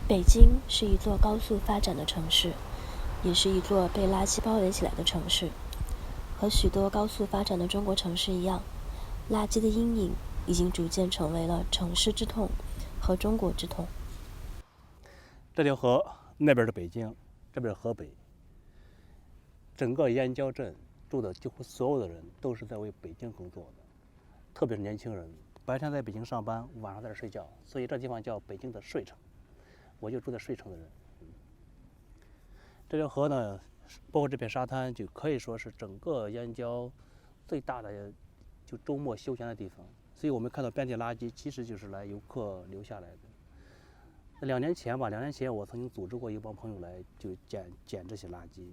北京是一座高速发展的城市，也是一座被垃圾包围起来的城市。和许多高速发展的中国城市一样，垃圾的阴影已经逐渐成为了城市之痛和中国之痛。这条河那边是北京，这边是河北。整个燕郊镇住的几乎所有的人都是在为北京工作的，特别是年轻人，白天在北京上班，晚上在这睡觉，所以这地方叫北京的睡城。我就住在睡城的人。这条河呢，包括这片沙滩，就可以说是整个燕郊最大的就周末休闲的地方。所以我们看到遍地垃圾，其实就是来游客留下来的。2年前我曾经组织过一帮朋友来就捡这些垃圾，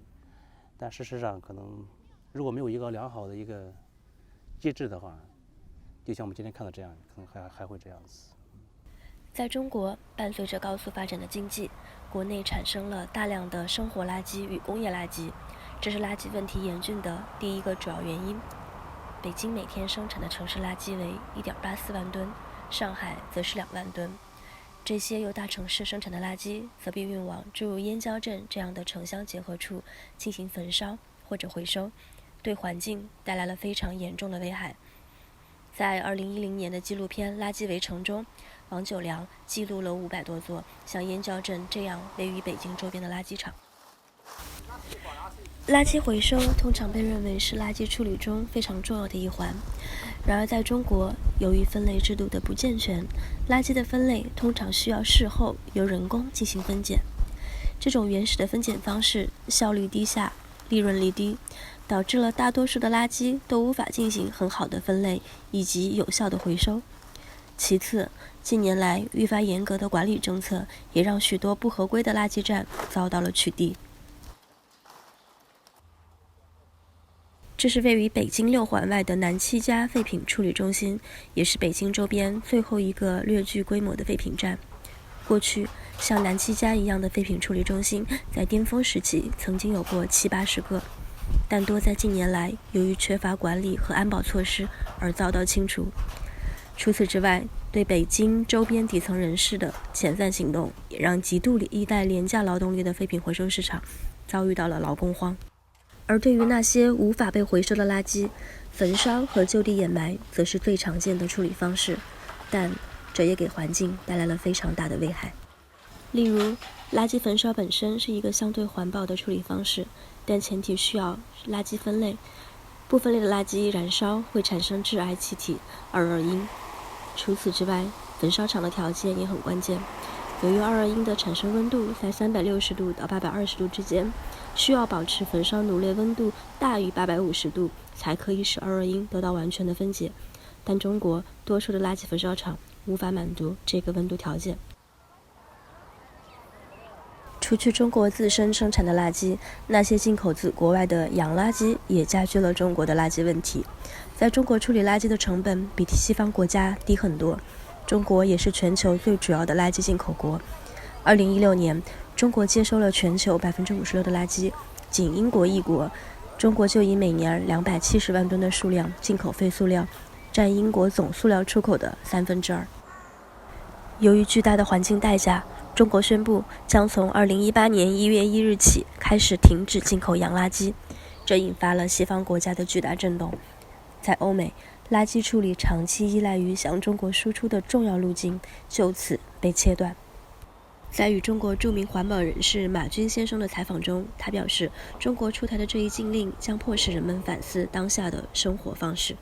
但事实上可能如果没有一个良好的一个机制的话，就像我们今天看到这样，可能还会这样子。在中国，伴随着高速发展的经济，国内产生了大量的生活垃圾与工业垃圾，这是垃圾问题严峻的第一个主要原因。北京每天生产的城市垃圾为1.84万吨，上海则是2万吨。这些由大城市生产的垃圾则被运往诸如燕郊镇这样的城乡结合处进行焚烧或者回收，对环境带来了非常严重的危害。在2010年的纪录片《垃圾围城》中，王九良记录了500多座像燕郊镇这样位于北京周边的垃圾场。垃圾回收通常被认为是垃圾处理中非常重要的一环，然而在中国，由于分类制度的不健全，垃圾的分类通常需要事后由人工进行分拣。这种原始的分拣方式效率低下，利润率低，导致了大多数的垃圾都无法进行很好的分类以及有效的回收。其次，近年来愈发严格的管理政策也让许多不合规的垃圾站遭到了取缔。这是位于北京6环外的南七家废品处理中心，也是北京周边最后一个略具规模的废品站。过去，像南七家一样的废品处理中心，在巅峰时期曾经有过70-80个，但多在近年来由于缺乏管理和安保措施而遭到清除。除此之外，对北京周边底层人士的遣散行动，也让极度依赖廉价劳动力的废品回收市场遭遇到了劳工荒。而对于那些无法被回收的垃圾，焚烧和就地掩埋则是最常见的处理方式，但这也给环境带来了非常大的危害。例如，垃圾焚烧本身是一个相对环保的处理方式，但前提需要垃圾分类，不分类的垃圾燃烧会产生致癌气体2,2英。除此之外，焚烧厂的条件也很关键。由于2,2英的产生温度在360度到820度之间，需要保持焚烧炉内温度大于850度，才可以使2,2英得到完全的分解。但中国多数的垃圾焚烧厂无法满足这个温度条件。除去中国自身生产的垃圾，那些进口自国外的洋垃圾也加剧了中国的垃圾问题。在中国处理垃圾的成本比西方国家低很多，中国也是全球最主要的垃圾进口国。2016年，中国接收了全球56%的垃圾，仅英国一国，中国就以每年270万吨的数量进口废塑料，占英国总塑料出口的2/3。由于巨大的环境代价，中国宣布将从2018年1月1日起开始停止进口洋垃圾，这引发了西方国家的巨大震动。在欧美，垃圾处理长期依赖于向中国输出的重要路径就此被切断。在与中国著名环保人士马军先生的采访中，他表示，中国出台的这一禁令将迫使人们反思当下的生活方式。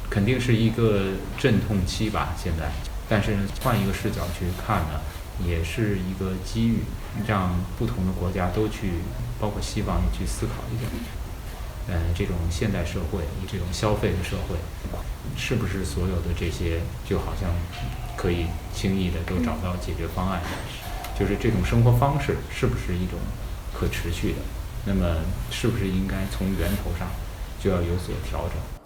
肯定是一个阵痛期吧，现在。但是换一个视角去看呢，也是一个机遇，让不同的国家都去，包括西方也去思考一下。这种现代社会，这种消费的社会，是不是所有的这些就好像可以轻易的都找到解决方案？就是这种生活方式是不是一种可持续的？那么是不是应该从源头上就要有所调整？